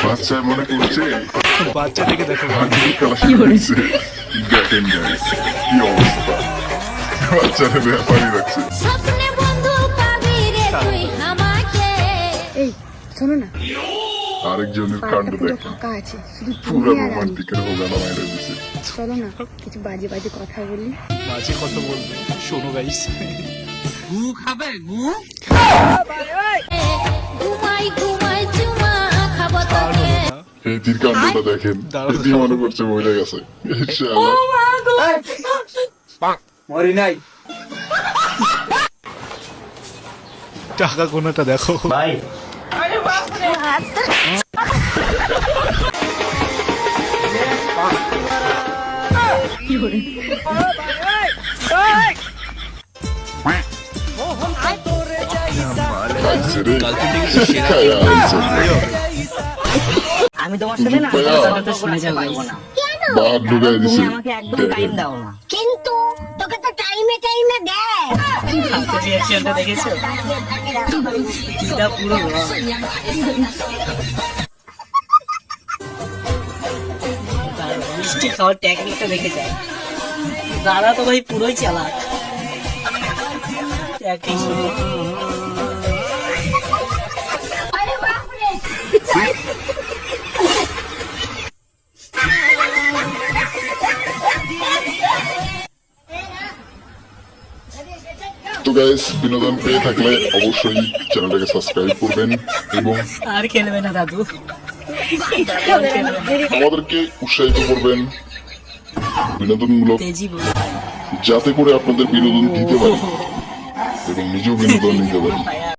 বাচ্চা মনে করছে বাচ্চাটাকে দেখো দেখেন guys, কি অবস্থা বাচ্চারা ব্যাপারই রাখছে। স্বপ্নে বন্ধু পাবি রে তুই আমাকে। এই শোনো না, আরেকজনের পাড়াটা কাণ্ড পুরো দেখেন, ফাঁকা আছে, শুধু পুরো তুমি আর আমি। রোমান্টিকের হোগানা মাইরা দিছে। চলো না কিছু বাজে বাজে কথা বলি। বাজে কথা বলবে, শোনো গাইস। ঘুমাই ঘুমাই চুমা খাবো তোকে। এই তীর কাণ্ডটা দেখেন, দারুণ। এটি মনে করছে মরে গেছে। শালা, মরি নাই টাকা কোনাটা দেখো ভাই। খাইছে রে, খায়া আইছে। আমি তোমার সাথে না ভাইয়া। কথা তো শুনতে পারবো না। বাহার ঢুকাই তুমি দিছে। আমাকে একদম টাইম দেখেন। দাও না। কিন্তু তোকে তো টাইমে টাইমে দেয়। রিঅ্যাকশনটা দেখেছো? এটা পুরো wrong। তার মিষ্টি খাওয়ার টেকনিকটা দেখে যায়। দাদা তো ভাই পুরোই চালাক। একই শুরু। তো গাইস, বিনোদন পেয়ে থাকলে অবশ্যই চ্যানেলটাকে সাবস্ক্রাইব করবেন এবং আর খেলবে না দাদু। আমাদেরকে উৎসাহিত করবেন বিনোদনমূলক, তেজি বলে। যাতে করে আপনাদের বিনোদন দিতে পারি এবং নিজেও বিনোদন নিতে পারি।